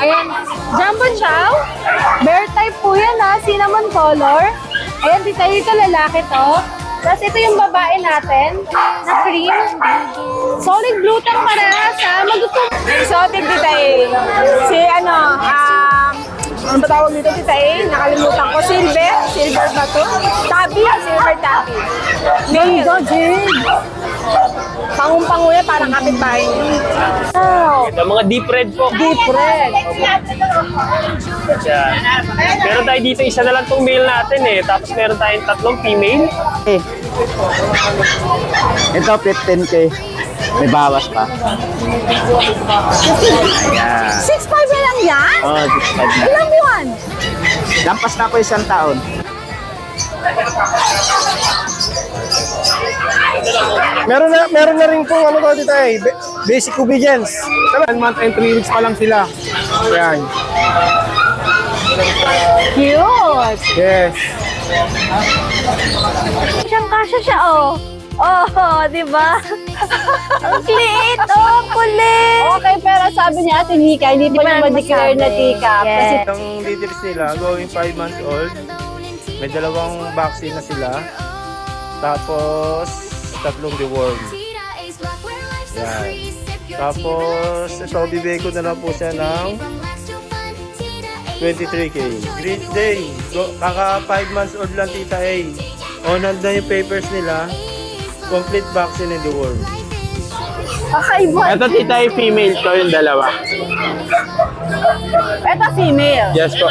Ayan, Jumbo Chow. Bear type po yan ha, cinnamon color. Ayan, dito lalaki to. Tapos ito yung babae natin, na cream. Solid blue tang parehas ha. Exotic dito eh. Si ano ba tawag dito dito eh? Nakalimutan ko. Silver ba to? Tabi, silver tabi. Ganda, Jade. Pangung-pangu yan, parang kapitbahay niya. Wow. Yung mga deep red po. Deep red. Yan. Meron tayo dito, isa na lang tong male natin eh. Tapos meron tayong tatlong female. Ito, 15K. May bawas pa. Ayan. 6'5 na lang yan? Oh, 6'5 na. Ilang buwan? Lampas na ako 1 taon. Meron na rin po ano to dito eh, basic obedience. 1 month and 3 weeks pa lang sila. Ayan. Cute! Yes. Siyang kasya siya, oh. Oh, di ba? Ang liit, oh, kulit. Okay, pero sabi niya Ate Nika, hindi pa niya ma-declare na tika. Kasi Ang details nila, going 5 months old. May 2 vaccine na sila. Tapos, 3 deworm. Yan. Tapos, ito, bibigay ko na lang po siya ng 23K. Great day. Kaka 5 months old lang tita A. On-hand na yung papers nila. Complete vaccine and deworm. kakaiba. Ito tita yung female to, yung dalawa. Ito female. Yes po.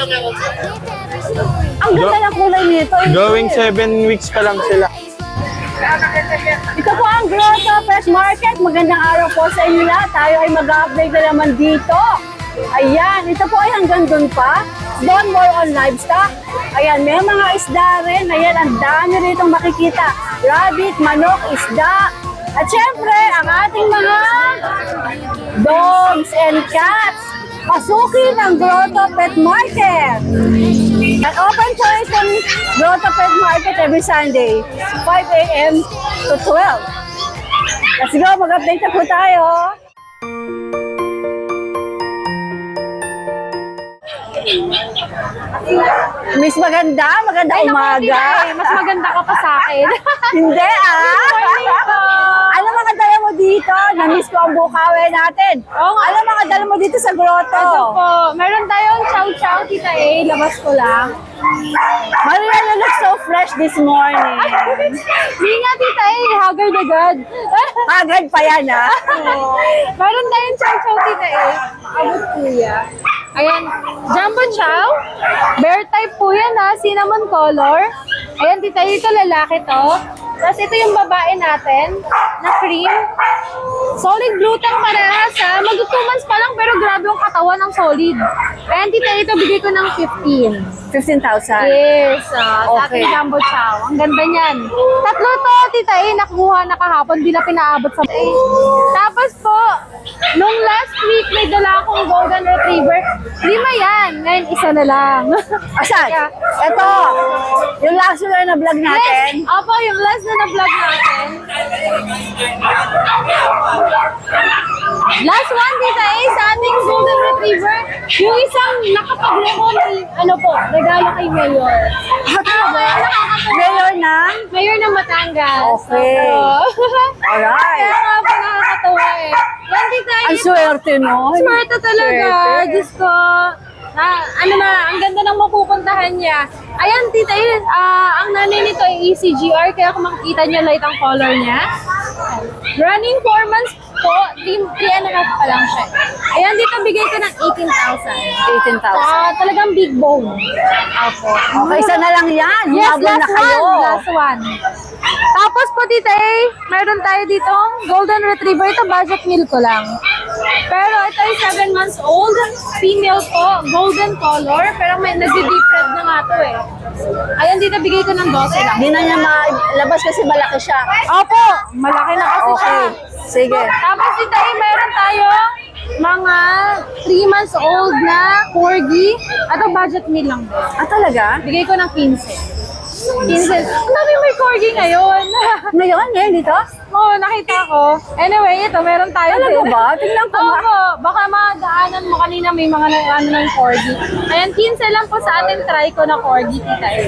Ang ganda ng kulay nito. Going 7 weeks pa lang sila. Ito po ang Grotto Fresh Market. Magandang araw po sa inyo lahat. Tayo ay mag-update na naman dito. Ayan, ito po ay hanggang doon pa. Doon more on livestock. Ayan, may mga isda rin. Ayan, ang dami rito makikita. Rabbit, manok, isda. At syempre, ang ating mga dogs and cats. Pasukin ang Grotto Pet Market. And open po itong Grotto Pet Market every Sunday, 5 a.m. to 12. Let's go, mag-update na po tayo. Miss Maganda, maganda umaga. Mas maganda ka pa sa akin. Hindi Ano mga dala mo dito? Na-miss ko ang bukawi natin. Oo nga. Ano mga dala mo dito sa grotto? Ito po, meron tayong chow-chow, tita A. Labas ko lang. Maria, you look so fresh this morning. Hindi nga, tita A. Haggard agad. Agad pa yan, ha? Meron tayong chow-chow, tita A. Abot kuya. Ayan, Jumbo Chow. Bear type po yan ha, cinnamon color. Ayan, tita, ito lalaki to. Tapos ito yung babae natin, na cream. Solid blue tang parehas ha. Mag 2 months pa lang pero grabe yung katawan ng solid. Ayan, tita, ito bigay ko ng 15. 15,000. Yes, Okay. ating Jumbo Chow. Ang ganda niyan. Tatlo to, tita A, nakuha na kahapon, di na pinaabot sa Tapos po, nung last week, may dala akong golden retriever. 5 yan. Ngayon, isa na lang. Asan? Yeah. Ito, yung last year na vlog natin. Yes. Opo, yung last na na-vlog natin. Last one, tita A, sa ating golden retriever. Yung isang nakapag-lemon, ano po, regalo kay Mayor. Mayor ng? Mayor ng Batangas. Okay. Alright. Kaya nga po nakakatawa eh. Yan, tita A. Ang swerte nun. Swerte talaga. Swerte. Diyos ko. Ang ganda ng mapupuntahan niya. Ayan, tita, yun, ang nanay nito ay ECGR, kaya kung makikita niyo light ang color niya. Running 4 months po, 3.5 pa lang siya. Ayan, dito bigay ko ng 18,000. 18,000. Talagang big bone. Apo. Okay, isa na lang yan. Yes, Humabol na last kayo. one. Last one. Tapos po, tita eh, meron tayo ditong golden retriever. Ito, budget meal ko lang. Pero ito ay 7 months old. Female po, golden color. Pero may nag-deep red na nga to eh. Ayan, dito bigay ko ng 12 lang. Hindi na niya malabas kasi malaki siya. Opo, malaki na kasi siya. Okay, sige. Tapos dito ay meron tayong mga 3 months old na corgi. Ito budget meal lang din. Ah, talaga? Bigay ko ng 15. 15. Ang dami may corgi ngayon. Ngayon dito? Oo, nakita ko. Anyway, ito, meron tayo Talaga din. ba? Tingnan ko nga. Oo, baka madaanan mo kanina may mga ano ng corgi. Ayan, 15 lang po sa ating try ko na corgi, Tita A.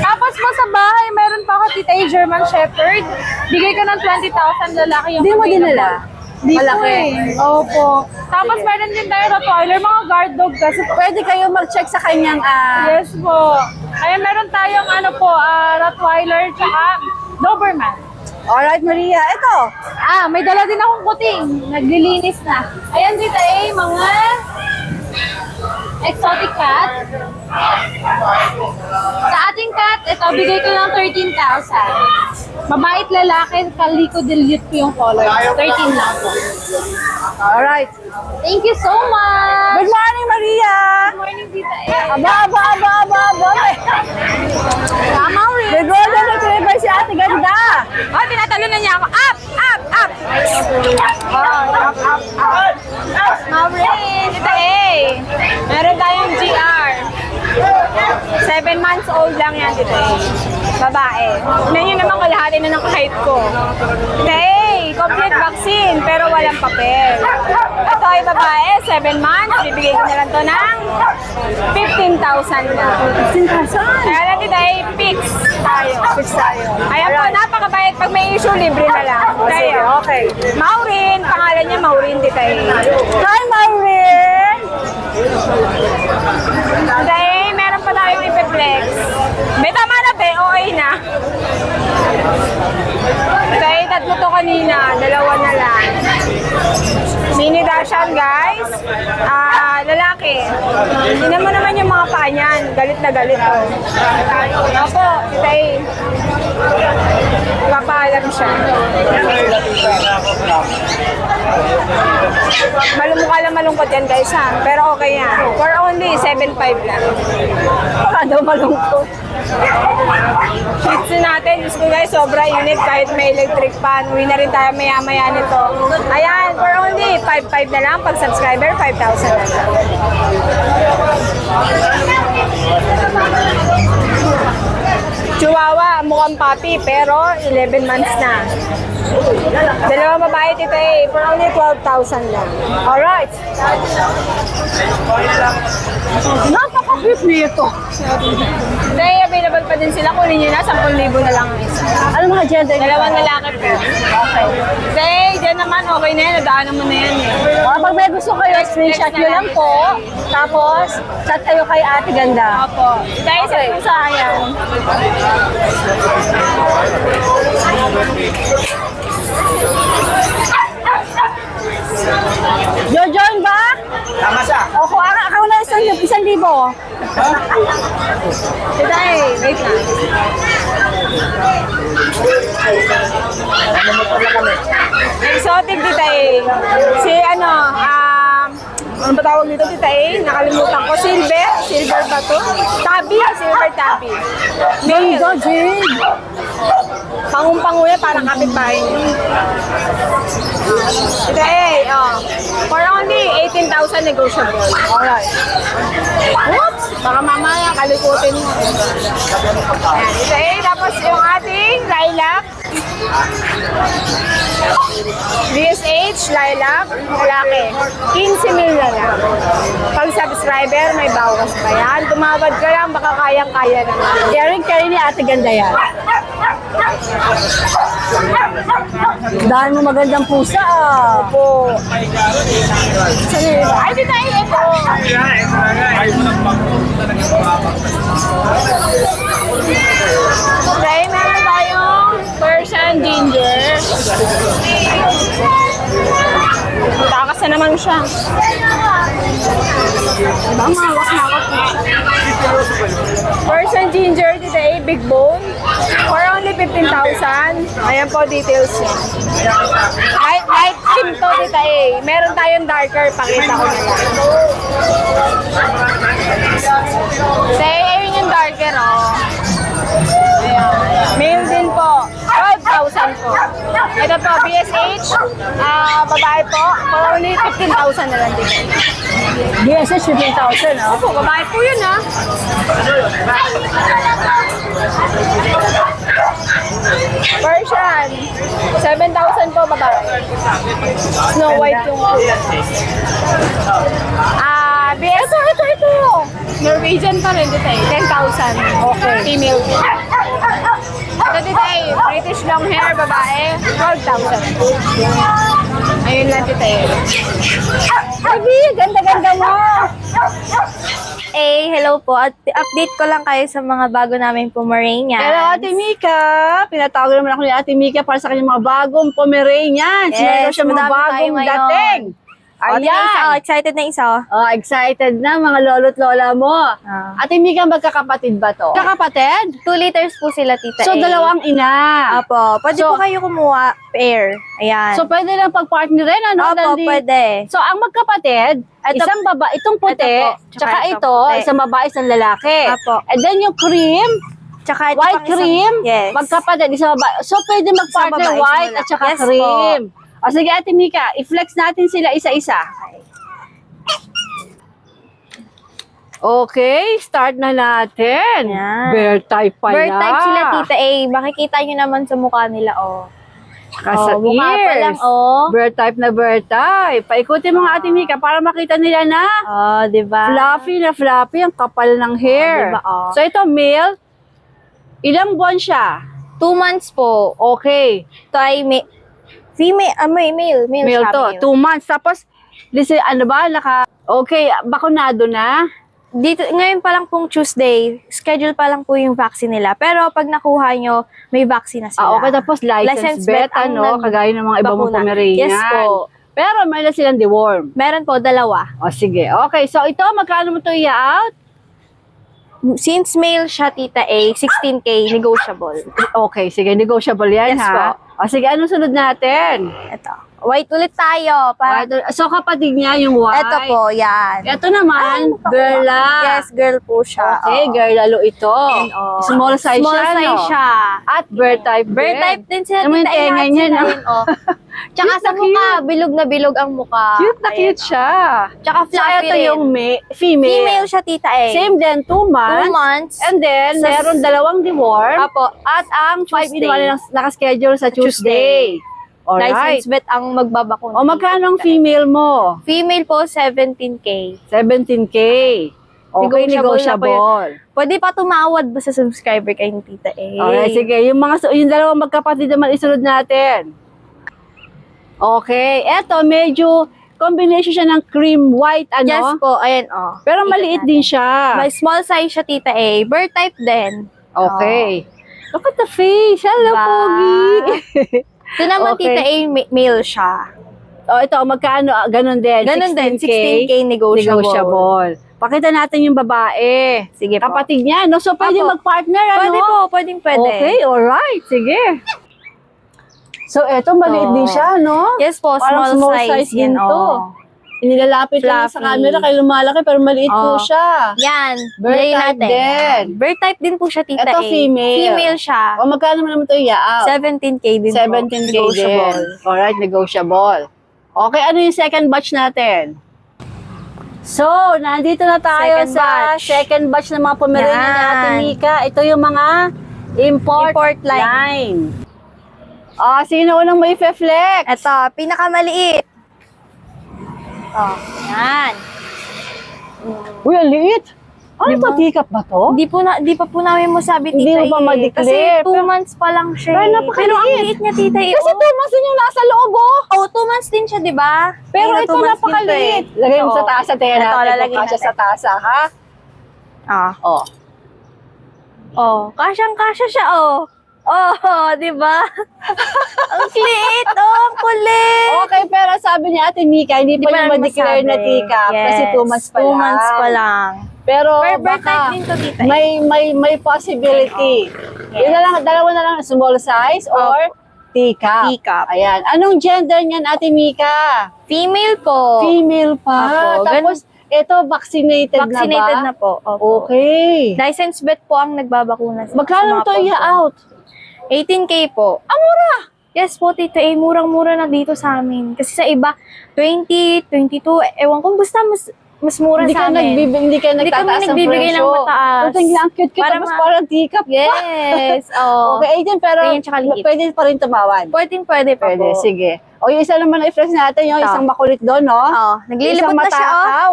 Tapos po sa bahay, meron pa ako, Tita A, German Shepherd. Bigay ko ng 20,000 lalaki yung Hindi mo available. dinala? Di ko Malaki. eh. Opo. Tapos meron din tayo Rottweiler, mga guard dog kasi. Pwede kayo mag-check sa kanyang Yes po. Ayan, meron tayong ano po, Rottweiler tsaka Doberman. Alright, Maria. Ito. May dala din akong kuting. Naglilinis na. Ayan, Tita A, mga exotic cat. Sa ating cat, ito, bigay ko ng 13,000. Mabait lalaki, kaliko dilute ko yung color. 13 lang po. Alright. Thank you so much! Good morning, Maria. Good morning, Tita A. Aba. Tama rin. May golden retriever si Ate Ganda. Oh, tinatalo na niya ako. Up! Maureen, Tita A. Meron tayong GR. 7 months old lang yan, Tita A. Babae. Tignan nyo naman kalahati na ng height ko. Tita A, complete vaccine pero walang papel. Ito ay babae, 7 months. Bibigay ko na lang to ng 15,000 na. 15,000. Kaya lang, Tita A, fix tayo. Fix tayo. Ayan po, napakabait. Pag may issue, libre na lang. Sige, okay. Maureen, pangalan niya Maureen, Tita A. Hi, Maureen. Dahil meron pa tayong ipiplex. May tama na, be. Okay na. Dahil tatlo to kanina. Dalawa na lang. Mini Dachshund, guys. Lalaki. Tingnan mo naman yung mga paa niyan. Galit na galit. Oh. Opo, Tita A. Papaalam siya. Malumukha lang malungkot yan, guys, ha? Pero okay yan. For only 7.5 lang. Baka daw malungkot. Shih Tzu natin, Diyos ko guys, sobra init kahit may electric fan. Uwi na rin tayo maya-maya nito. Ayan, for only 5.5 na lang. Pag subscriber, 5,000 na lang. Chihuahua, mukhang puppy, pero 11 months na. Dalawang babae, Tita A, for only 12,000 lang. Alright. Napaka-cute nito. Today, available pa din sila. Kunin nyo na, 10,000 na lang ang isa. Ano mga gender? Dalawang lalaki po. Okay. Today, dyan naman, okay na yan. Nadaanan mo na yan eh. Pag may gusto kayo, screenshot nyo lang po. Tapos, chat kayo kay Ate Ganda. Opo. Dahil sa pusa yan. Jojoin ba? Tama siya. O, kung ako na 1,000. Tita A, wait lang. Exotic, Tita A. Si ano ba tawag dito, Tita A? Nakalimutan ko. Silver ba to? Silver tabby. Mega Jade. Pangung-panguya, parang kapitbahay niyo. Tita A, for only 18,000 negotiable. Alright. Oops! Baka mamaya kalikutin mo. Ayan, Tita A, tapos yung ating lilac. DSH, lilac, lalaki. 15,000 na lang. Pag subscriber, may bawas pa yan. Tumawad ka lang, baka kayang-kaya naman. Caring ni Ate Ganda yan. Dahil mo magandang pusa ah. Po. Ay, Tita A, ito. Dahil meron tayong Persian Ginger. Takas na naman siya. Diba, mawak na ako. Persian Ginger today, big bone. For only 15,000. Ayan po, details niya. Light skin to, Tita A. Meron tayong darker, pakita ko na lang. Say, ayun yung darker, oh. Ayan. Male din po. 12,000 po. Ito Ito, BSH, babae po, for only 15,000 na lang din. BSH, 15,000, no? Opo, babae po yun, ha? Persian, 7,000 po, babae. Snow White yung BS, ito. Norwegian pa rin, dito 10,000. Okay. Female. Ito dito British long hair, babae, 12,000. Ayun lang dito Abi, ganda-ganda mo. Hello po. At update ko lang kayo sa mga bago naming Pomeranian. Hello, Ate Mika. Pinatawag naman ako ni Ate Mika para sa kanyang mga bagong Pomeranian. Sinalo siya mga madami tayo bagong ngayon. dating. Ayan. Excited na isa. Excited na mga lolo't lola mo. Ate Mika, magkakapatid ba to? Magkakapatid? 2 liters po sila, Tita So, A. dalawang ina. Apo. Pwede So- po kayo kumuha pair. Ayan. So, pwede lang pag-partner rin, ano? Opo, pwede. So, ang magkapatid, isang baba, itong puti, Ito po, tsaka tsaka ito, itong puti. isang babae, isang lalaki. Apo. And then yung cream, Tsaka ito white pang isang- cream, Yes. magkapatid, isang babae. So, pwede mag-partner babae, white isang at saka lalaki. Yes cream. O sige, Ate Mika, i-flex natin sila isa-isa. Okay, start na natin. Yan. Bear type pa Bird yan. type sila, Tita A. Makikita nyo naman sa mukha nila, oh. Tsaka sa mukha pa ears. lang, oh. Bear type na bear type. Paikutin mo nga, Ate Mika, para makita nila na Oh, di ba? fluffy na fluffy, ang kapal ng hair. diba, oh. So ito, male. Ilang buwan siya? 2 months po. Okay. Ito ay female, male Male siya, to. male. 2 months. Tapos, ano ba, okay, bakunado na? Dito, ngayon pa lang pong Tuesday, schedule pa lang po yung vaccine nila. Pero pag nakuha nyo, may vaccine na sila. Okay, tapos license vet, ang kagaya ng mga ibang bakuna. Pomeranian. Yes po. Pero may na silang deworm. Meron po, 2. O sige, okay. So ito, magkano mo ito i-out? Since male siya, Tita A, 16K, negotiable. Okay, sige, negotiable yan Yes ha. O sige, anong sunod natin? Ito. White ulit tayo. So kapatid niya yung white. Ito po, yan. Ito naman, girla. Yes, girl po siya. Okay, Oo. girl lalo ito. Oo. Small size Small siya, size no? siya. At bird type Bird din. type din sila, Naman yung Tita A. tenga lahat niya, sila no? yun, oh. Tsaka Cute sa na mukha, bilog na bilog ang mukha. Cute na Ayan, cute oh. siya. Tsaka So fluffy ito rin. yung female. Female siya, Tita A. Same din, 2 months. 2 months. And then, Sa- meron 2 deworm. Apo. At ang 5 in 1 Tuesday. lang nakaschedule sa Tuesday. Alright. License vet ang magbabakuna. O magkano ang female mo? Female po, 17K. 17K. Okay, Negotiable na negotiable. Pwede pa tumawad ba sa subscriber kay ni Tita A? Alright, sige. Yung 2 magkapatid naman isunod natin. Okay. Eto, medyo combination siya ng cream white, ano? Yes po, ayan oh. Pero maliit din siya. May small size siya, Tita A. Bird type din. Okay. Look at the face. Hello, Diba? Pogi. Ito naman, Okay. Tita A, male siya. O, ito, magkano? Ganun din. Ganun din, 16K negotiable. Negotiable. Pakita natin yung babae. Sige po. Kapatid niya, no? So, pwede Opo. mag-partner, ano? Pwede po, pwede. Okay, alright. Sige. So, eto, maliit din siya, no? Yes po, Parang small size din yan, to. oh. Inilalapit lang sa Fluffy. camera kaya lumalaki pero maliit po Oh. siya. Yan, Bird bilhin type natin. din. Bird type din po siya, Tita Ito, A. female. Female siya. O magkano mo naman ito i-out? 17K din 17K po. din. Alright, negotiable. Okay, ano yung second batch natin? So, nandito na tayo Second sa batch. second batch ng mga Pomeranian Yan. natin, Mika. Ito yung mga import line. line. Sino unang may flex? Ito, pinakamaliit. Oh, yan. Uy, ang liit. Ano Diba? to? Teacup ba to? Di pa po namin masabi, Tita Hindi mo pa A. ma-declare. Kasi 2 months pa lang siya. Pero eh. napakaliit. Pero ang liit niya, Tita A. Kasi 2 months din yung nasa loob, oh. Oh, 2 months din siya, di ba? Pero Ayun, ito 2 months din napakaliit. to eh. Lagay mo Oo. sa taas sa tingnan Ito, natin. lalagay Kung kasya natin. sa taas, ha? Ah. Oh. Oh, kasyang-kasya siya, oh. Oh, di ba? Ang liit, oh, ang kulit. Okay, pero sabi ni Ate Mika, hindi pa niya namin ma-declare na masabi. teacup kasi 2 months pa 2 lang. months pa lang. Pero Bird type baka din to, Tita A. may possibility. Yun na lang, dalawa na lang, small size or teacup. Teacup. Ayan. Anong gender niyan, Ate Mika? Female po. Female pa. Opo, Tapos, ito, vaccinated, Vaccinated na na ba? po. Opo. Okay. License vet po ang nagbabakuna sa Magkano mga to pongpong. i-out? 18K po. Ang mura! Yes po, Tita A. Murang-mura na dito sa amin. Kasi sa iba, 20, 22, ewan ko, basta mas mura Hindi sa ka amin. hindi ka Hindi kami nagtataas ng nagbibigay ng presyo. mataas. Putang ina, ang cute-cute Para tapos ma- parang teacup. Yes, oh. Okay, agent, pero Ganyan tsaka liit. pwede pa rin tumawad. Pwede pa Pwede, po. sige. O yung isa naman na i-flex natin, yung Ito. isang makulit doon, no? Oh, naglilibot Isang na siya, oh. matakaw.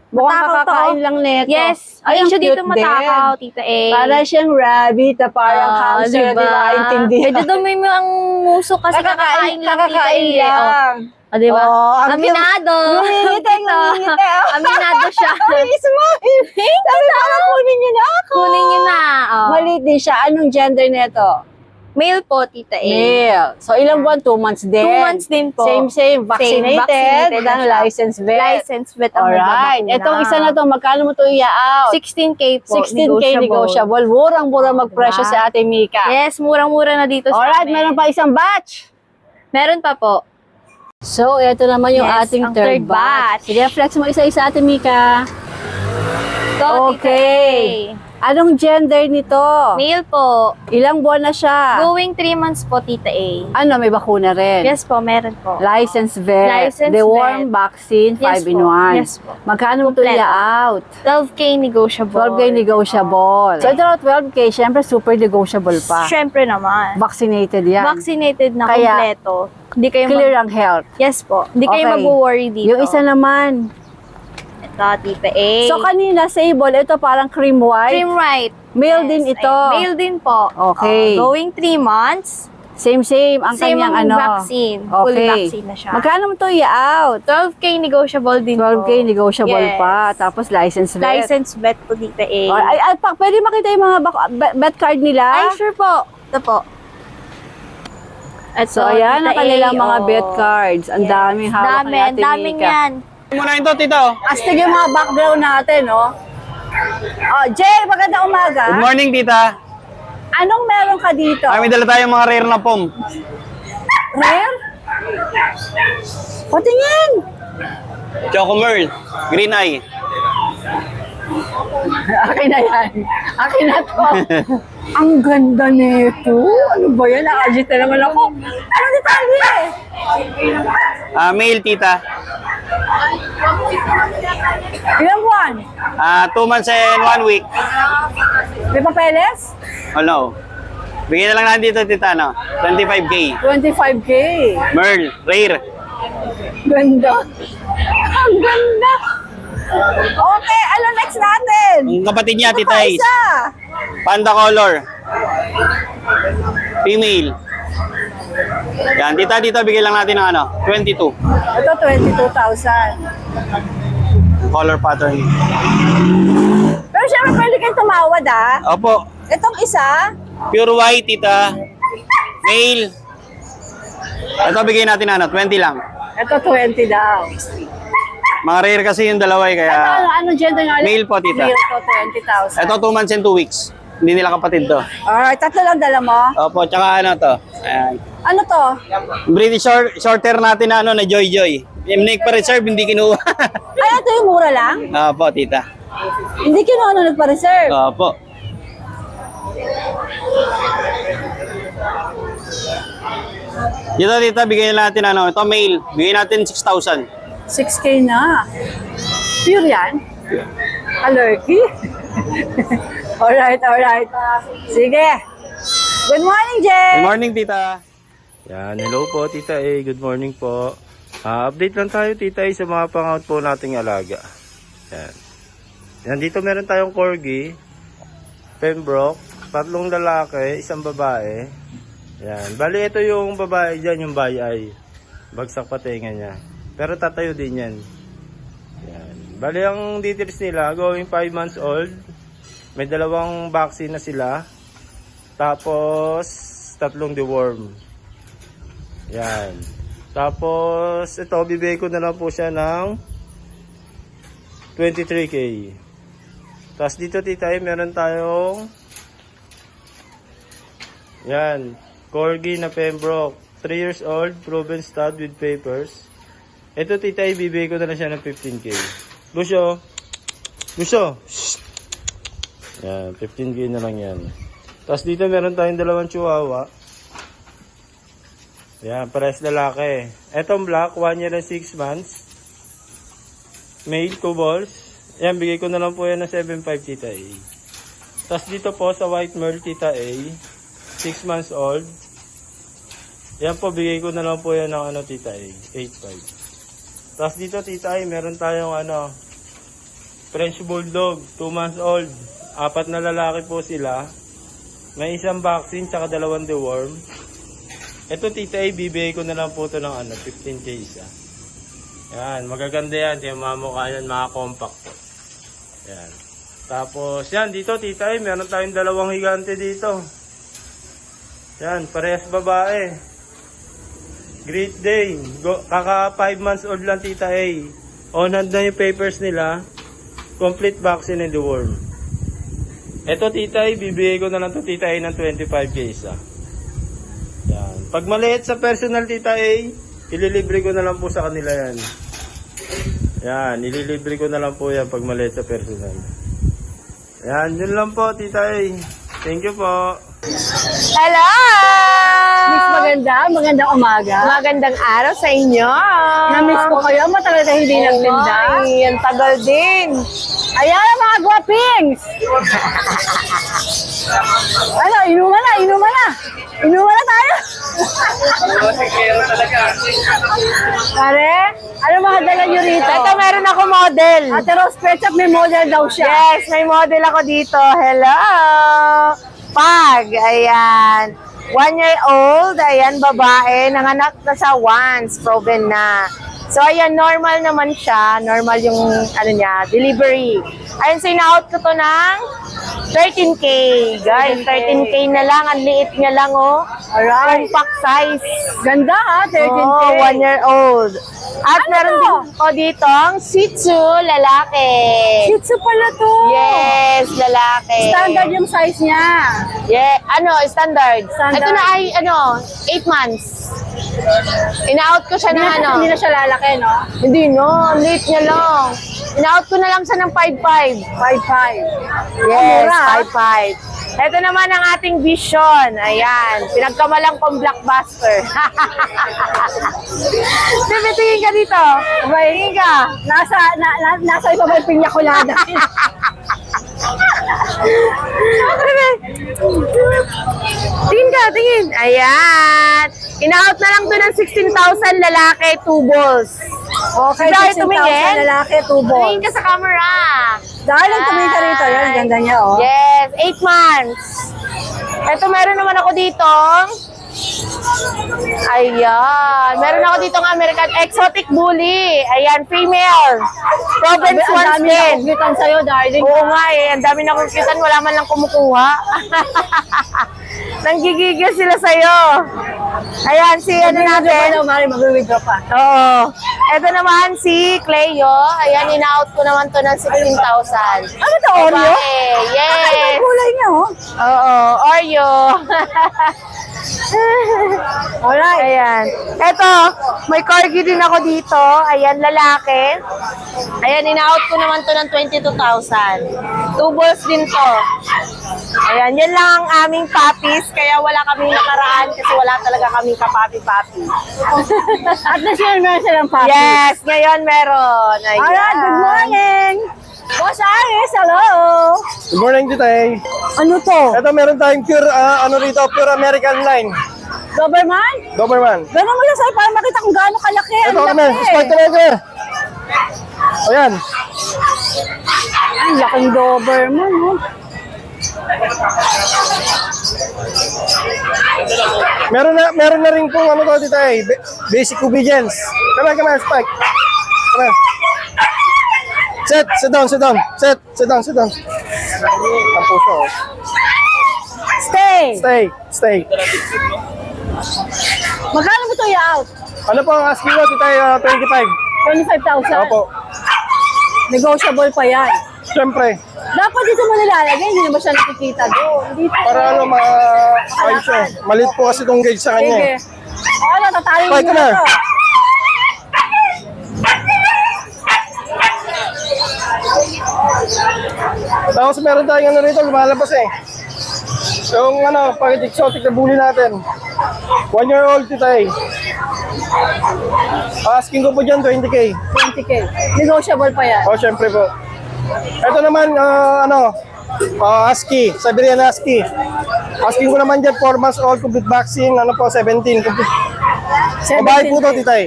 Mukhang Matakaw to, kakakain oh. lang nito. Yes, Ay, ang ang issue dito cute matakaw, din. Tita A. Para siyang rabbit na parang hamster, di ba? Intindihan. Medyo dumi mo ang muso kasi kakakain lang, Tita A. Kakakain lang. Oh, di ba? Oh, ang Aminado. Ngumingiti, ngumingiti. Oh. Aminado siya. Ay, smile. Sabi parang kunin niyo na ako. Kunin niyo na. Oh. Maliit din siya. Anong gender nito? Male po, Tita A. Male. So, ilang buwan? 2 months din. 2 months din po. Same. Vaccinated. Vaccinated na Ang siya. licensed vet. Licensed vet ang Alright. nagbabakuna. Itong isa na to, magkano mo to i-out? 16K po. 16K negotiable. Murang-mura magpresyo Diba? sa Ate Mika. Yes, murang-mura na dito sa Alright, amin. meron pa isang batch. Meron pa po. So, ito naman yung Yes, ating ang third third batch. batch. Sige, flex mo isa-isa, Ate Mika. So, Okay. Tita Anong gender nito? A. Male po. Ilang buwan na siya? Going 3 months po, Tita A. Ano, may bakuna rin? Yes po, meron po. Licensed vet. Licensed The worm vet. vaccine, 5 Yes in po. 1. Yes po. Magkano mo ito Kompleto. i-out? 12K negotiable. 12K negotiable. So, ito na 12K, syempre super negotiable pa. Siyempre naman. Vaccinated yan. Vaccinated na Kaya, kompleto. Hindi kayo Clear ang health. Yes po. Hindi kayo Okay. mag-worry dito. Yung isa naman. Ito, Tita A. So, kanina, sable, ito parang cream white. Cream right. Male din ito. Male din po. Okay. Going 3 months. Same ang Same kanyang ang ano. vaccine. Full vaccine na siya. Magkano mo ito i-out? 12K negotiable din 12K po. negotiable Yes. pa. Tapos license vet. License vet po, Tita A. Pwede makita yung mga vet card nila? Ay, sure po. Ito po. Ito, So, ayan ang Tita A, kanilang mga oh. vet cards. Ang Yes. daming hawak Dami, ni Ate daming Mika. yan. Muna ito, tito. Astig yung mga background natin, no? Oh, Jay, magandang umaga. Good morning, tita. Anong meron ka dito? May dala tayong mga rare na pom. Rare? Patingin! Choco Merl, Green Eye. Akin na yan. Akin na to. Ang ganda nito. Ano ba yan? Nakagit na naman ako. Ano detalye? Male, tita. Ilang buwan? 2 months and 1 week. May papeles? Oh no. Bigyan na lang natin dito, tita, no? 25K. 25K. Merl, rare. Ganda. Ang ganda. Okay, ano next natin? Ang kapatid niya, Ito tita pa Is. isa. Panda color. Female. Yan, tita, dito bigyan lang natin ng ano, 22. Ito, 22,000. Color pattern. Pero syempre pwede kayong tumawad, ah. Opo. Itong isa, Pure white, tita. Male. Ito bigyan natin ano, 20 lang. ito 20 daw. Mga rare kasi yung dalawa eh, Ito, kaya... ano gender nga? Male po, tita. Male to, 20,000. Ito 2 months and 2 weeks. Hindi nila kapatid to. Alright, tatlo lang dala mo. Opo, tsaka ano to. Ayan. Ano to? British shorter natin na ano, na Joy Joy. Yung nagpa-reserve, hindi kinuha. Ay, ito yung mura lang? Opo, tita. Hindi kinuha nagpa-reserve. Opo. Dito, tita, bigyan natin ano. Ito male. Bigyan natin 6,000. 6K na. Pure yan? Alergy? alright. Sige. Good morning, Jay. Good morning, tita. Yan, hello po Tita A, good morning po. Update lang tayo Tita A sa mga pang-out po nating alaga. Yan. Yan, dito meron tayong corgi, Pembroke, 3 lalaki, 1 babae. Yan, bali ito yung babae dyan, yung bayay. Bagsak patinga niya. Pero tatayo din yan. Yan. Bali ang details nila, going 5 months old. May 2 vaccine na sila. Tapos 3 deworm. Yan. Tapos, ito, bibigay ko na lang po siya ng 23K. Tapos dito, tita, meron tayong yan, corgi na Pembroke. 3 years old, proven stud with papers. Ito, tita, bibigay ko na lang siya ng 15K. Lucio! Shh! Yan, 15K na lang yan. Tapos dito, meron tayong 2 chihuahua. Yan, pares lalaki. Etong black, 1 year and 6 months. Male, 2 balls. Yan, bigay ko na lang po yan ng 7.5 Tita A. Tapos dito po sa white merle Tita A, 6 months old. Yan po, bigay ko na lang po yan ng Tita A, 8.5. Tapos dito Tita A, meron tayong French Bulldog, 2 months old. 4 na lalaki po sila. May isang vaccine, tsaka 2 deworm. Ito Tita A, bibigay ko na lang po ito ng 15K isa. Yan, magaganda yan. Yung mga mukha yan, mga compact po. Yan. Tapos, yan, dito Tita A, meron tayong 2 higante dito. Yan, parehas babae. Great Dane. Kaka 5 months old lang Tita A. On hand na yung papers nila. Complete vaccine and deworm. Ito Tita A, bibigay ko na lang ito Tita A ng 25K isa. Yan. Pag maliit sa personal Tita A, ililibre ko na lang po sa kanila yan. Yan, ililibre ko na lang po yan pag maliit sa personal. Yan, yun lang po Tita A. Thank you po. Hello! Miss magandang umaga. Magandang araw sa inyo. Na-miss ko kayo, matagal na hindi nagtinda. Ay, ang tagal din. Ayan ang mga guwapings! Inuman na! Inuman na tayo! Pare, ano mga dala nyo rito? Ito, meron ako model. Ate Rose Petchup, may model daw siya. Yes, may model ako dito. Hello! Pag, ayan. 1 year old, ayan, babae. Nanganak na siya once, proven na. So, ayan, normal naman siya. Normal yung, delivery. Ayan, so in-out ko to ng 13K. Guys, 13K na lang. Ang liit niya lang, oh. Alright. Compact size. Ganda ha, 13K. Oh, 1 year old. At Ano meron to? din ko dito ang Shih Tzu, lalaki. Shih Tzu pala to. Yes, lalaki. Standard yung size niya. Yeah, standard. Standard. Ito na ay, 8 months. In-out ko siya ng Hindi na siya lalaki, no? Hindi no, late niya lang. In-out ko na lang siya ng 5.5. 5'5". Yes, Mura, ah. 5.5. Ito naman ang ating Vision. Ayan, pinagkamalang kong blockbuster. Bebe, tingin ka dito. Tingin ka. Nasa iba may pinya colada. Tingin ka, tingin. Ayan. In-out na lang to ng 16,000 lalaki, 2 balls. Okay, Dahil 16,000 tumingin. lalaki, 2 Tingin balls. ka sa camera. Dahil lang tumingin ka rito, yan, ganda niya, oh. Yes, 8 months. Ito, meron naman ako dito. Ayan. Meron ako dito ng American Exotic Bully. Ayan, female. Province Ang ones dami din. na kugitan sa'yo, darling. Oo nga eh. Ang dami na kukitan. Wala man lang kumukuha. Nanggigigil sila sa'yo. Ayan, si natin. Mag-withdraw pa. Oo. Ito naman si Cleo. Ayan, in-out ko naman to ng 16,000. Ano to, Oreo? Babae. Yes. Ang kulay niya, oh. Oo, Oreo. Alright. Ayan. Ito, may corgi din ako dito. Ayan, lalaki. Ayan, in-out ko naman to ng 22,000. 2 balls din to. Ayan, yan lang ang aming puppies. Kaya wala kaming nakaraan kasi wala talaga kaming kapapi-papi. At least yun, meron silang papi. Yes, ngayon meron. Ayan. Alright, good morning. Boss Aris, hello. Good morning, Tita A. Ano to? Ito, meron tayong pure, pure American line. Doberman? Doberman. Ganun mo lang sa'yo para makita kung gaano kalaki. Ito, Ang kami. laki. Spike kami. Ayan. Ang laking Doberman, oh. Meron na rin pong Tita A. Basic obedience. Come on, Spike. Come on. Sit down. Sit down. Ang puso, oh. Stay. Magkano mo ito i-out? Ano po ang asking mo, Tita A? 25. 25,000? Opo. Negotiable pa yan. Siyempre. Dapat dito mo nilalagay, hindi naman siya nakikita doon. Dito. Para ayos siya. Maliit po kasi itong gauge sa kanya. Sige. Oo, natatali mo Spike, come na here. ito. Tapos meron tayong rito, lumalabas eh. Yung pag exotic na bully natin. 1 year old Tita A. Asking ko po dyan, 20K. 20K. Negotiable pa yan. O, syempre po. Ito naman, Husky. Siberian Husky. Asking ko naman dyan, 4 months old, complete vaccine, 17. Complete. Babae po to, Tita A.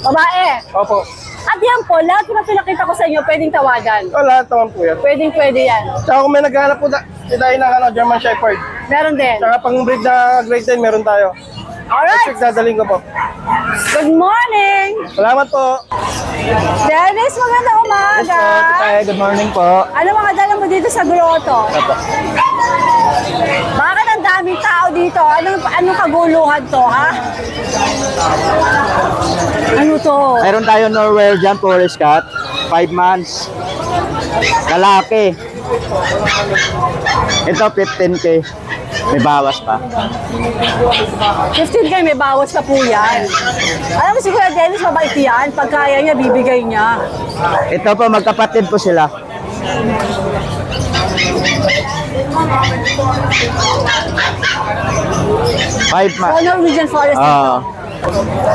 Babae. Opo. At yan po, lahat na pinakita ko sa inyo, pwedeng tawagan. O, lahat naman po yan. Pwede yan. Tsaka kung may naghahanap po, Tita A ng German Shepherd. Meron din. Tsaka pang breed na grade 10, meron tayo. Alright. Next week, dadaling ko po. Good morning. Salamat po. Dennis, magandang umaga. Good morning po. Ano mga dala mo dito sa grotto? Bakit ang daming tao dito? Anong kaguluhan to, ha? Ano to? Mayroon tayo Norwegian Forest Cat, 5 months. Lalaki. Ito 15K. May bawas pa. 15K, may bawas pa po yan. Alam mo si Kuya Dennis, mabait yan. Pag kaya niya, bibigay niya. Ito po, magkapatid po sila. Five So, months. Norwegian Forest.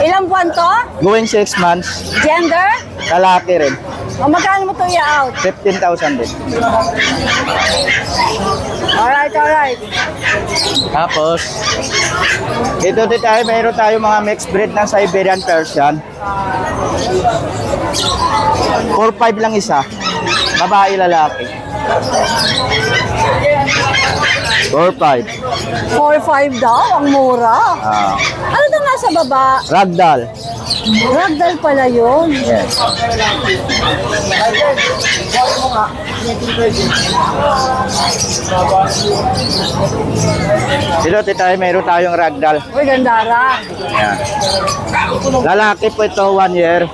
Ilang buwan to? Going 6 months. Gender? Lalaki rin. O magkano mo to i-out? 15,000 din. Alright. Tapos, ito din tayo, mayroon tayo mga mixed breed ng Siberian Persian. 4-5 lang isa. Babae, lalaki. 4-5. 4-5 daw, ang mura. Ano to nasa baba? Ragdoll. Ragdoll pala yun. Yes. Dito tayo, mayroon tayong ragdoll. Uy, gandara. Yan. Lalaki po ito, 1 year.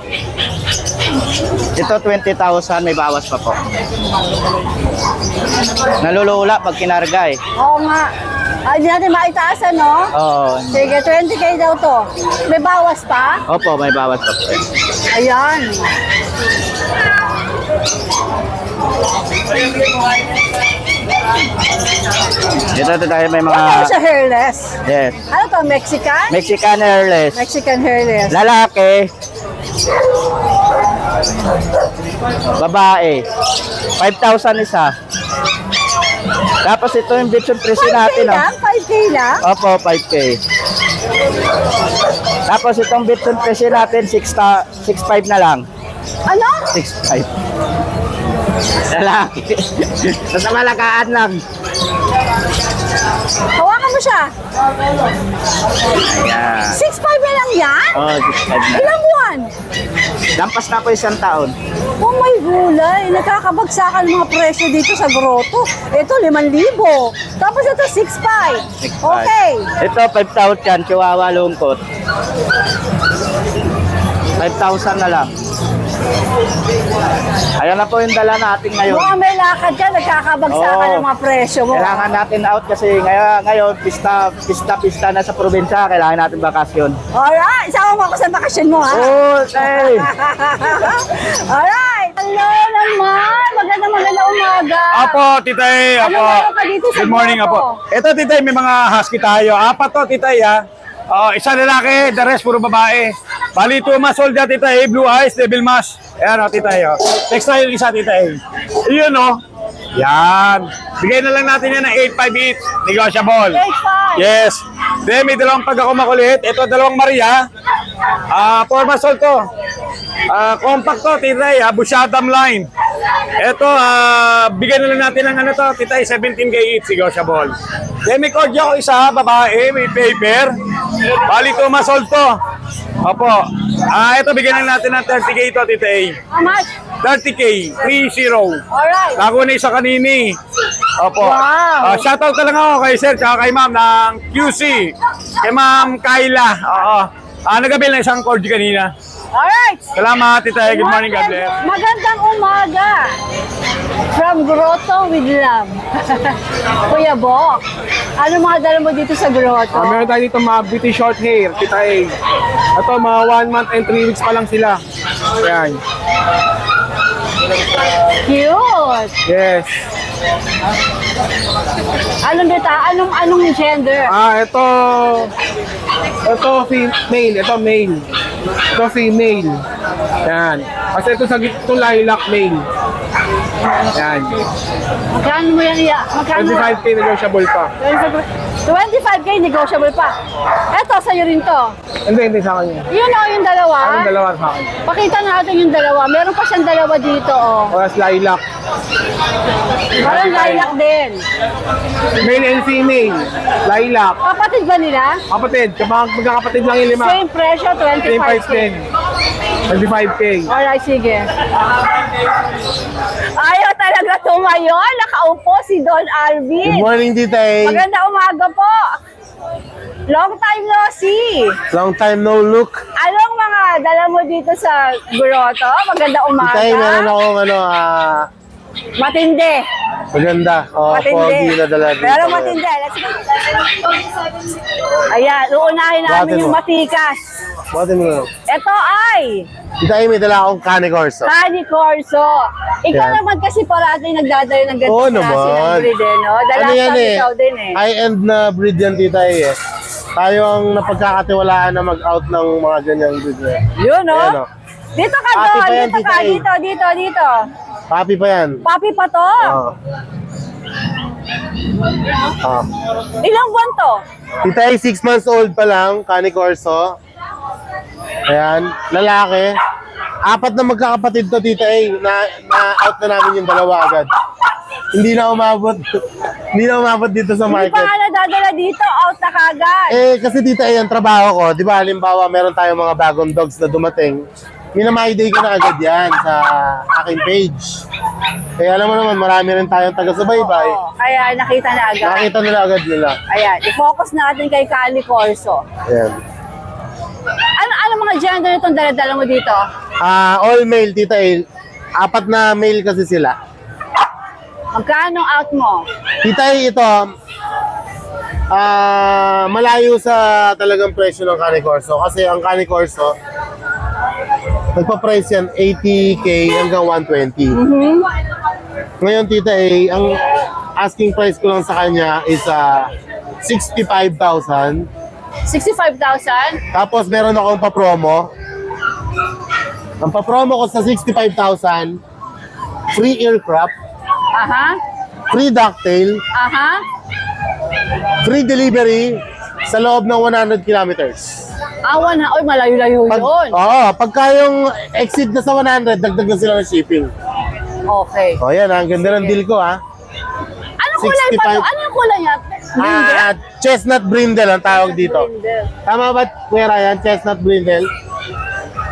Ito 20,000, may bawas pa po. Nalulula pag kinarga eh. Oo nga. Hindi natin maitaas, ano? Oo. Sige, 20K daw to. May bawas pa? Opo, may bawas pa po. Ayan. Dito tayo may Ano mga... siya hairless? Yes. Ano to, Mexican? Mexican hairless. Mexican hairless. Lalaki. Babae. 5,000 isa. Tapos ito yung bitch presyo 5K natin. lang? 5K lang? Opo, 5K. Tapos itong bitch presyo natin, 6,500 na lang. Ano? 6,500. Lalaki. Sa malakaan lang. Hawakan mo siya. Ayan. 6'5 na lang yan? Oh, 6,500 na. Ilang buwan? Lampas na po 1 taon. Oh my gulay, nakakabagsakan ng mga presyo dito sa grotto. Ito, 5,000. Tapos ito, 6'5. 6,500. Okay. Ito, 5,000. Chihuahua lungkot. 5,000 na lang. Ayan na po yung dala natin ngayon. Mukhang may lakad ka, nagkakabagsakan Oo. ng mga presyo mo. Kailangan natin out kasi ngayon pista na sa probinsya. Kailangan natin bakasyon. Alright, isama mo ako sa bakasyon mo, ha? Okay. Alright, hello naman. Magandang umaga. Apo, titay. Ano Apo. meron ka dito sa Good morning, grotto? apo. Ito, titay, may mga husky tayo. 4 to, titay, ha. Isa lalaki, the rest puro babae. Bali, 2 months old na, titay. Blue eyes, devil mask. Ayan, titay, o. Next tayo yung isa, titay. Iyon, o. Yan. Bigay na lang natin yan ng 8.5 each. Negotiable. 8.5. Yes. Then, may dalawang pag ako makulit. Ito, dalawang Maria. 4 months old to. Compact to, titay, Bushadam line. Ito, bigyan na lang natin ng ano to, titay, 17K each, negotiable. Then may kod ako isa, babae, may paper. Bali 2 months old to. Opo. Ito, bigyan na natin ng 30K ito, titay. How much? 30K, 30. Alright. Bago na isa kanini. Opo. Wow. Shoutout ka lang ako kay sir, tsaka kay ma'am ng QC. Kay ma'am Kyla. Oo. Nagabil na isang cord kanina. Alright. Salamat, titay. Good morning, God bless. Magandang umaga. From Grotto with Love. Kuya Bok, ano mga dala mo dito sa grotto? Meron tayo dito mga beauty short hair, Tita A. Ito, mga 1 month and 3 weeks pa lang sila. Ayan. Cute. Yes. Anong gender? Ito male, ito male. Ito female. Yan. Kasi ito sa itong lilac male. Yan. Magkano mo yan iya? Magkano? 25K negotiable pa. 25K negotiable pa. Eto, sa'yo rin to. Hindi sa kanya. Yun o, yung dalawa. Anong dalawa sa akin? Pakita natin yung dalawa. Meron pa siyang dalawa dito, oh. Oras lilac. Parang lilac din. Male and female. Lilac. Kapatid ba nila? Kapatid. Magkakapatid lang yung lima. Same presyo, Same price 25K. din. 25K. Alright, sige. Ayaw talaga tumayo. Nakaupo si Don Alvin. Good morning, Tita A. Maganda umaga po. Long time no see. Long time no look. Anong mga dala mo dito sa Grotto? Maganda umaga. Tita A, meron akong Matindi. maganda. Pogi na dala dito. Pero matindi. Let's go. Ayan, uunahin namin Batin yung mo. matikas. Bakit mo na? Ito ay Tita A, may dala akong Cane Corso. Cani Corso. Ikaw Yan. naman kasi parati nagdadayo ng ganito Oo klase ng naman. breed, eh, no? Dala Ano yan eh? ikaw din eh. High-end na breed yan, Tita A eh. Tayo ang napagkakatiwalaan na mag-out ng mga ganyang breed eh. Yun, no? Ayan, oh. Dito ka Papi doon, pa yan, dito ka, Tita A. dito. Papi pa yan. Papi pa to. Oh. Ah. Ilang buwan to? Tita A, 6 months old pa lang, Cane Corso. Ayan, lalaki. 4 na magkakapatid to, Tita A, na-out na namin yung dalawa agad. Hindi na umabot. Hindi na umabot dito sa Hindi pa market. nga nadadala dito, out na kagad. Kasi Tita A, ang trabaho ko, di ba, halimbawa, meron tayong mga bagong dogs na dumating. Minamay-day ko na agad yan sa aking page. Kaya alam mo naman, marami rin tayong taga-subaybay. Oo, kaya nakita na agad. Nakita nila agad nila. Ayan, i-focus natin kay Cani Corso. Ayan. Ano mga gender itong dala-dala mo dito? All male, Tita A. 4 na male kasi sila. Magkano out mo? Tita A, ito, malayo sa talagang presyo ng Cane Corso. Kasi ang Cane Corso, nagpa-price yan 80K hanggang 120. Ngayon, Tita A, ang asking price ko lang sa kanya is 65,000. 65,000? Tapos meron akong pa-promo. Ang pa-promo ko sa 65,000, free aircraft, Aha. free ducktail, Aha. free delivery sa loob ng 100 kilometers. Awan na. Oy, malayo-layo yun. Pagka yung exceed na sa 100, dagdag na sila ng shipping. Okay. O yan, ang ganda ng deal ko ha. Anong kulay pa to? 65. Ano yung kulay niya? Chestnut brindle ang tawag dito. Tama ba, Kuya Ryan? Chestnut brindle?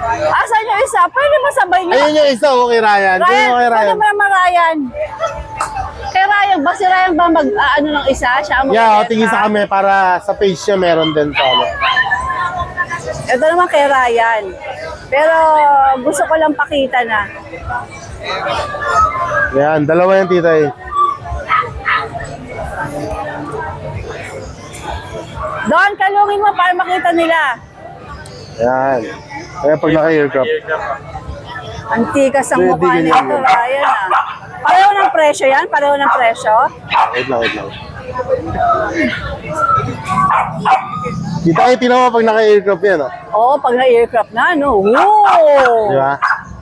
Asan yung isa? Pwede ba sabay niya? Ayun yung isa, okay Ryan. Ayun, Ryan, okay pwede Ryan. mo naman Ryan. Kay Ryan, ba si Ryan ba ano ng isa? Siya ang Yeah, magbenta? tingin sa kami para sa page niya meron din sa ano. Ito naman kay Ryan. Pero gusto ko lang pakita na. Yan, dalawa yan, Tita A. Doon, kalungin mo para makita nila. Yan. Kaya pag naka-aircraft. Antikas ang Pwede mukha ganyan nito, yan. Ryan ah. Pareho ng presyo yan? Pareho ng presyo? Wait lang, wait lang. Tita A, tinan mo pag naka-aircraft yan, oh. Oo, pag na-aircraft na, no? Woo! Di ba?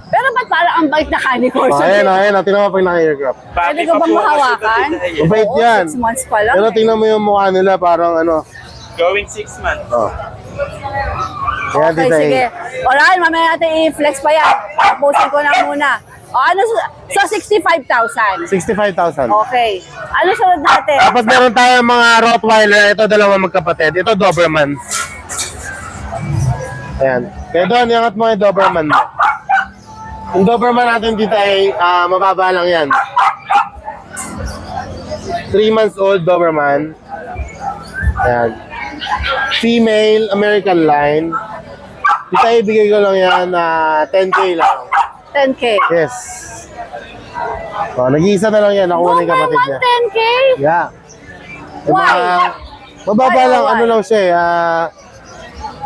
Pero ba't parang ang bait na Cani Corso? Ayan, ayan, tinan mo pag naka-aircraft. Pwede ko bang mahawakan? Mabait Oo, yan. 6 months pa lang. Pero tingnan mo yung mukha nila parang ano. Going 6 months. Oh. Ayan, Okay, Tita A. sige. Alright, mamaya natin i-flex pa yan. Tapusin ko na muna. O ano, so 65,000. 65,000. Okay. Ano sunod natin? Tapos meron tayong mga Rottweiler. Ito, dalawa magkapatid. Ito, Doberman. Ayan. Kaya doon, iangat mo yung Doberman mo. Yung Doberman natin dito ay mababa lang yan. 3 months old Doberman. Ayan. Female, American line. Dito ay bigay ko lang yan 10K lang. 10K. Yes. Nag-iisa na lang yan. Nakuha na yung kapatid niya. 10K? Yeah. Yung Why? mababa Why, lang, why? ano lang siya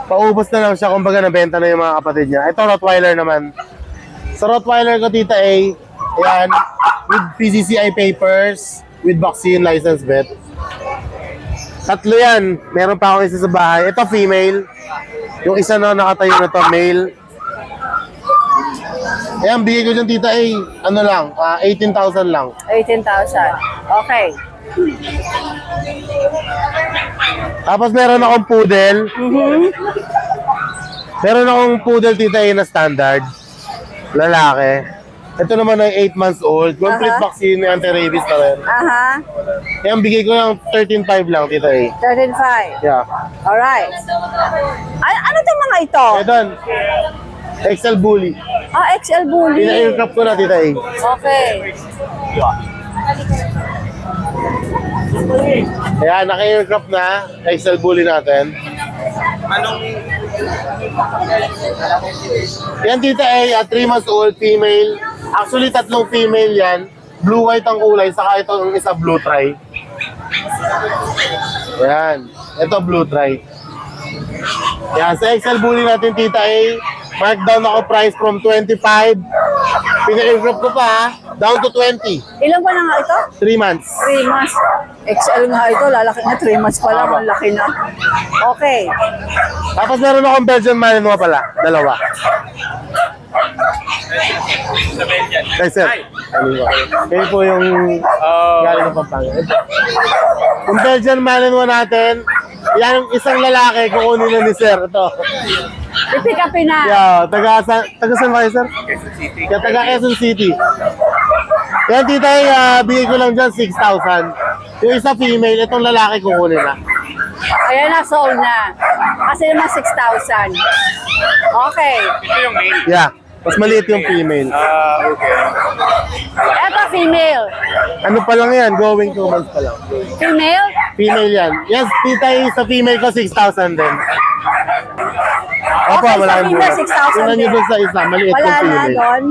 paubos na lang siya, kumbaga nabenta na yung mga kapatid niya. Ito, Rottweiler naman. Sa Rottweiler ko, Tita A, ayan, with PCCI papers, with vaccine license vet. Tatlo yan. Meron pa ako isa sa bahay. Ito female. Yung isa na nakatayo na to, male. Ayan, bigay ko dyan tita ano lang, 18,000 lang. 18,000. Okay. Tapos meron akong poodle. Meron akong poodle tita na standard. Lalaki. Ito naman ay 8 months old. Complete vaccine, anti-rabies na rin. Aha. Ayan, bigay ko yung 13,500 lang tita 13,500. Yeah. Alright. Ano itong mga ito? Ito, XL Bully. XL Bully. Pina-aircraft ko na tita Okay. Ayan, naka-aircraft na. XL Bully natin. Yan tita 3 months old, female. Actually, 3 female yan. Blue white ang kulay, saka ito ang isa blue try. Ayan. Ito blue try. Yan, sa XL Bully natin tita markdown ako price from 25. Pina-aircraft ko pa down to 20. Ilan ba na nga ito? 3 months. 3 months. XL nga ito, lalaki na 3 months pa lang, ang laki na. Okay. Tapos meron akong Belgian Malinois pala, dalawa. Ay, sir. Kayo po yung galing ng Pampanga. Yung Belgian Malinois natin, yan yung isang lalaki, kukunin na ni sir. Ito. I-pick upin na. Yeah, taga saan ba kayo, sir? Yeah, taga Quezon City. Yan, tita, bigay ko lang dyan 6,000. Yung isa female, itong lalaki kukunin na. Ayan na, sold na. Kasi naman 6,000. Okay. Yeah, mas maliit yung female. Eto, female. Ano pa lang yan? Going 2 months pa lang. Female? Female yan. Yes, tita, sa female ko 6,000 din. Opo, Okay, wala sa nang female, buwan. 6,000 Tingnan nyo din. dun sa isa, maliit Wala yung na female. doon.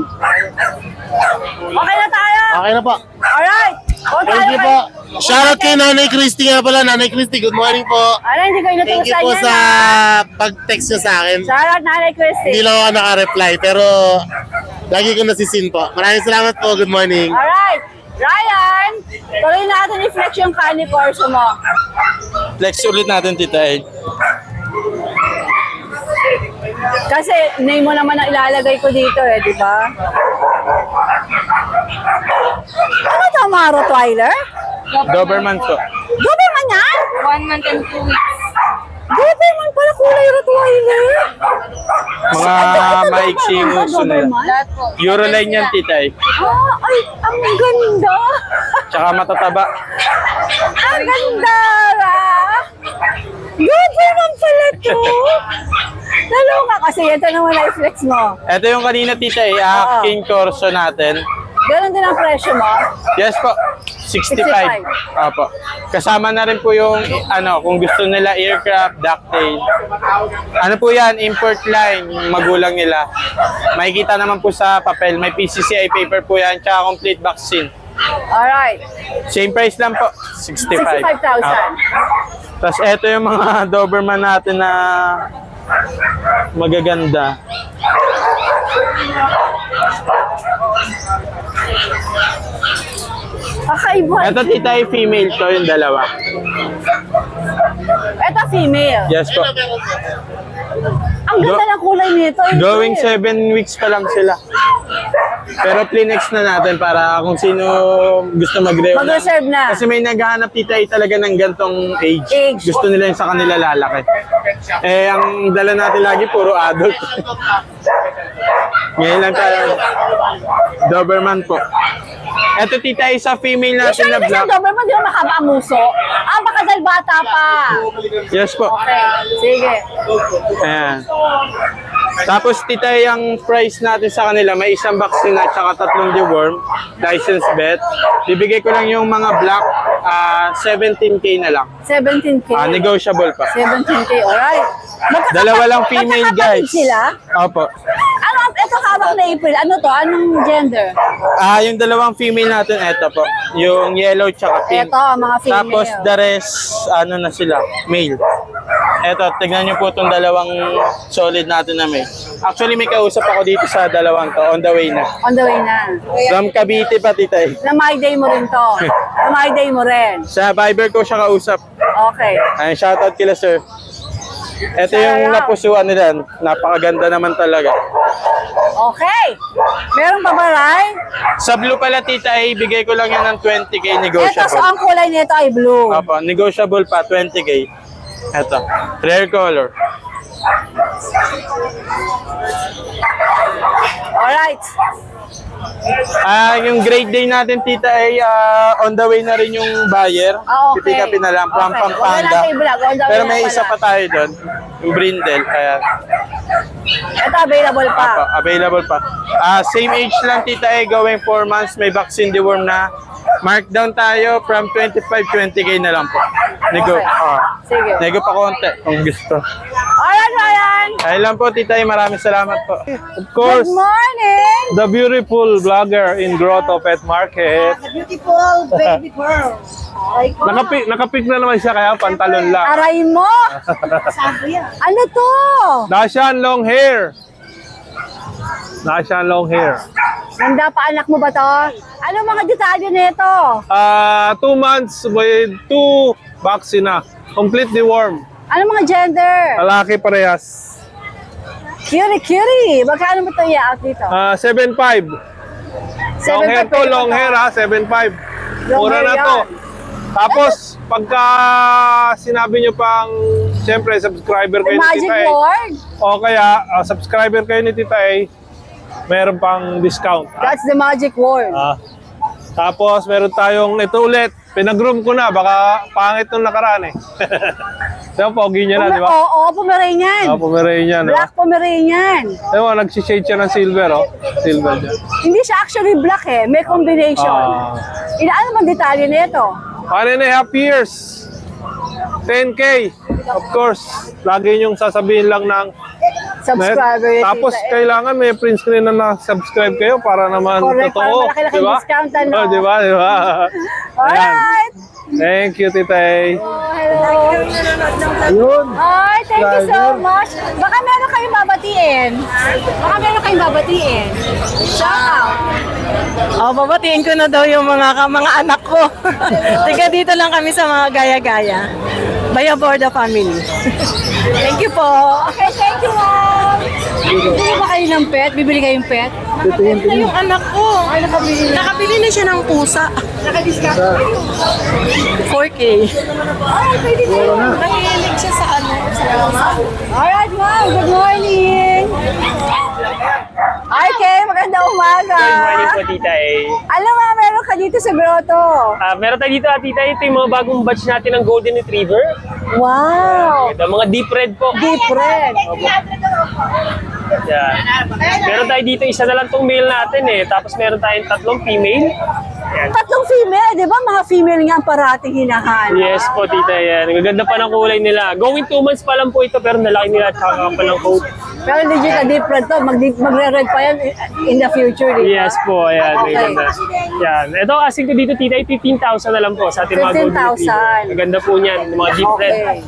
Okay na tayo. Okay na po. Alright. O, Thank you po. Shoutout kay Nanay Christy nga pala. Nanay Christy, good morning po. Ano, hindi ko Thank you inutusan po yan, sa ha? pag-text nyo sa akin. Shoutout, Nanay Hindi Christy. lang ako naka-reply, pero lagi ko nasisin po. Maraming salamat po. Good morning. Alright. Ryan, tuloy natin i-flex yung candy corso mo. Flex ulit natin, tita. Kasi name mo naman ang ilalagay ko dito di ba? Ano ito, mga Rottweiler? Doberman po. Doberman yan? 1 month and 2 weeks. Doberman pala, kulay Rottweiler. Mga maiksing Doberman, uso nila. Doberman? Lahat po. Euroline yan, tita. Ay, ang ganda. Tsaka matataba. Ang ganda, Doberman pala to. Lalo ka kasi ito naman na-flex mo. Ito yung kanina, tita, King Corso natin. Ganun din ang presyo mo. Yes po. 65. Opo. Kasama na rin po yung kung gusto nila aircraft, ducktail. Ano po yan, import line, yung magulang nila. Makikita naman po sa papel, may PCCI paper po yan, tsaka complete vaccine. Alright. Same price lang po, 65. 65,000. Tapos eto yung mga Doberman natin na magaganda. Kakaiba. Eto tita, female to yung dalawa. Ito female. Yes po. Ang ganda ng kulay nito. Going 7 weeks pa lang sila. Pero plinex na natin para kung sino gusto mag-reserve Mag-reserve na. Kasi may naghahanap tita talaga ng gantong age. Gusto nila yung sa kanila lalaki. Ang dala natin lagi puro adult. Ngayon lang tayo. Doberman po. Eto tita, isa female natin Usually na kasi black. ang Doberman, di ba mahaba ang muso? Baka dahil bata pa. Yes po. Okay, sige. Ayan. Tapos tita, yung price natin sa kanila, may isang vaccine at saka 3 deworm, license vet. Bibigay ko lang yung mga black, 17K na lang. 17K. Negotiable pa. 17K, alright. Dalawa lang female, Magkakapatid guys. sila? Opo. Ano, ito hawak na April. Ano to? Anong gender? Yung dalawang female natin, eto po. Yung yellow tsaka pink. Ito, mga female. Tapos the rest, na sila, male. Eto, tignan nyo po itong dalawang solid natin na male. Actually, may kausap ako dito sa dalawang to. On the way na. On the way na. From Cavite pa, tita. Na my day mo rin to. Na my day mo rin. Sa Viber ko siya kausap. Okay. Ayun, shoutout kila sir. Ito yung napusuan nila. Napakaganda naman talaga. Okay. Meron pa ba, Ray? Sa blue pala, tita, ay bigay ko lang yan ng 20k Ito, so negotiable. ang kulay nito ay blue. Opo, negotiable pa, 20k. Ito, rare color. Alright. Yung grade day natin, tita, ay on the way na rin yung buyer. Okay. Pipick upin na lang from Okay. Pampanga. Wala natin i-vlog. On the way Pero na may isa pala. pa tayo doon, yung brindle. Ayan. Ito available pa. Opo, available pa. Same age lang, tita, going 4 months. May vaccine deworm na. Markdown tayo from 25-20k na lang po. Nego. Okay. Sige. Nego pa konti kung gusto. Alright, Ryan. Ayun lang po, tita. Maraming salamat po. Of course, Good morning. the beautiful vlogger in Grotto Pet Market. Beautiful baby girl. Ay, ko. Nakapik na naman siya kaya pantalon lang. Aray mo. Ano to? Dashan long hair. Dashan long hair. Ganda pa anak mo ba to? Ano mga detalye nito? 2 months with 2 vaccine na. Complete deworm. Ano mga gender? Lalaki parehas. Cutie. Magkano mo ito i-out dito? 7.5. Long hair to, long hair ha, 7.5. Long Mura hair na to. yan. Tapos, pagka sinabi nyo pang, siyempre, subscriber kayo ni Magic Tita A. word? O kaya, subscriber kayo ni Tita A, meron pang discount. That's the magic word. Tapos, meron tayong, ito ulit, pinag-room ko na, baka pangit nung nakaraan eh. So, pogi niya na, di ba? Oo, Pomeranian. Pomeranian, di ba? Black Pomeranian. Ewan, nagsishade siya ng silver, oh. Silver dyan. Hindi siya actually black eh. May combination. Ano bang detalye nito? 1.5 years. 10K. Of course, lagi niyong sasabihin lang ng Subscriber. tapos Tita A. kailangan may print screen na na-subscribe kayo para naman Correct, para totoo. malaki-laki Di ba? discount, ano? Oh, di ba? Di ba? Alright. Thank you, Tita A. Hello. Ayun. Ay, thank you so much. Baka meron kayong babatiin. Shout out. Babatiin ko na daw yung mga anak ko. Tiga dito lang kami sa mga gaya-gaya. Bayaborda family. Thank you po. Okay, thank you, ma'am. Bibili ba kayo ng pet? Bibili kayong pet? Ito yung anak ko. Nakabili na siya ng pusa. Naka-discount. 4K. Ay, pwede na yun. Nahilig siya sa ano. Alright, ma'am. Good morning. Okay, magandang umaga. Good morning po, Tita A. Alam mo, meron ka dito sa grotto. Meron tayo dito, Tita A. Ito yung mga bagong batch natin ng Golden Retriever. Wow. Ito, mga deep red po. Deep red. Yan. Meron tayo dito, isa na lang tong male natin eh. Tapos meron tayong 3 female. Yan. 3 female, di ba? Mga female nga ang parating hinahanap. Yes po, Tita. Yan. Ang ganda pa ng kulay nila. Going 2 months pa lang po ito, pero nalaki nila at saka pa ng coat. Pero legit na deep red to. Magre-red pa yan in the future, di ba? Yes po, ayan. Ang Okay. ganda. Yan. Ito, asking ko dito, Tita, 15,000 na lang po sa ating mga Golden 15,000. Retriever. Ang ganda po niyan, yung mga deep red. Okay.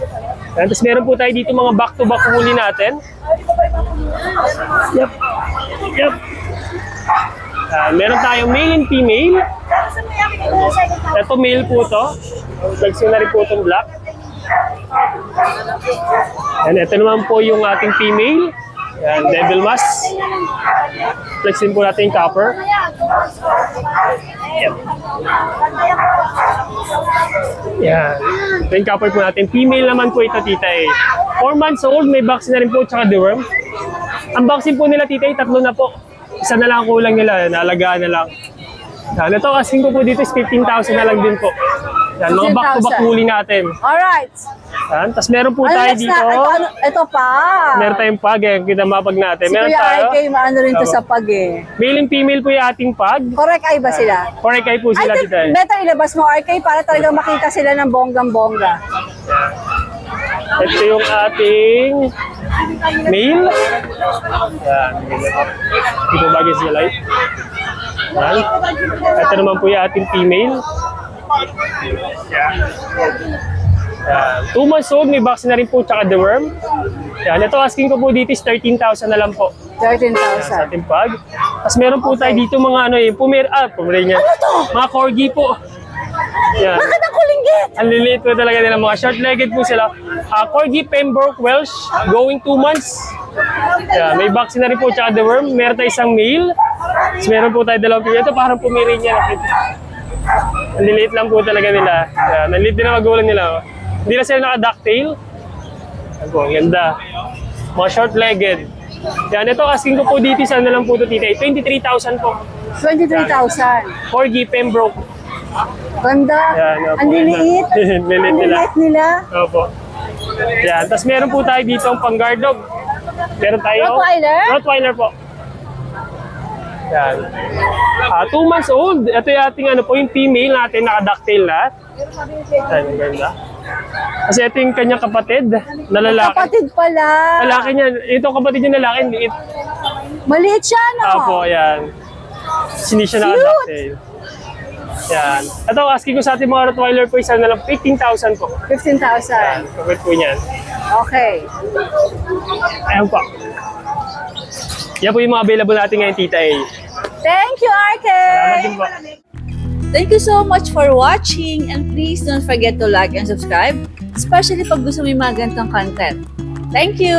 Yan. Tapos meron po tayo dito mga back-to-back huli natin. Yep. Meron tayong male and female. Ito male po to. Flexing na rin po itong black. And ito naman po yung ating female. Yan, devil mask. Flexing po natin yung copper. Yep. Yan. Ito yung copper po natin. Female naman po ito, Tita A. 4 months old, may vaccine na rin po, tsaka deworm. Ang vaccine po nila, Tita A, 3 na po. Isa na lang ang kulang nila, naalagaan na lang. Yan, ito, asking ko po dito is 15,000 na lang din po. Yan, mga 15,000. back-to-back huli natin. Alright. Yan, tapos meron po Ano tayo next dito. na? Ito pa. Meron tayong pag, eh, kita mapag natin. Si Meron Kuya tayo. IK, maano rin to sa pag eh. Male and female po yung ating pag. Correct ay ba sila? Correct kayo po I sila, think Tita A. better ilabas mo RK para talagang makita sila ng bonggang-bongga. Ito yung ating male. Yan. Ito bagay sa light. Yan. Ito naman po yung ating female. Yan. Yan. 2 months old, may vaccine na rin po, tsaka deworm. Yan, ito asking ko po dito is 13,000 na lang po. 13,000. Sa ating pag. Tapos meron po tayo dito mga Pomeranian. Mga corgi po. Yan. Bakit ang kulinggit? Ang liliit po talaga nila, mga short-legged po sila. Corgi Pembroke Welsh, going 2 months. Yan, may vaccine na rin po, tsaka deworm. Meron tayo isang male. Tapos meron po tayo dalawang female. Ito parang Pomeranian. Ang liliit lang po talaga nila. Yan, ang liliit din ang magulang nila. Hindi na sila naka-ducktail. Yan po, ang ganda. Mga short-legged. Yan, ito asking ko po dito, saan na lang po ito, tita? 23,000 po. 23,000. Corgi Pembroke. Ganda. Yan, opo. Ang liliit. Liliit Ang nila. liliit nila. Opo. Yan, tapos meron po tayo dito ang pang-guard dog. Meron tayo. Rottweiler? Rottweiler po. Yan. 2 months old. Ito yung ating yung female natin, naka-ducktail na. Yan, ang ganda. Kasi ito yung kanyang kapatid na lalaki. Kapatid pala. Lalaki niya. Ito kapatid niya lalaki. Maliit siya, no? Opo, yan. Hindi siya naka-ducktail. Yan. Ito, asking ko sa ating mga Rottweiler po, isa na lang 15,000 po. 15,000. Kapit po niyan. Okay. Ayan po. Yan po yung mga available natin ngayon, Tita A. Thank you, RK. Salamat din po. Thank you so much for watching and please don't forget to like and subscribe, especially pag gusto mo yung mga ganitong content. Thank you!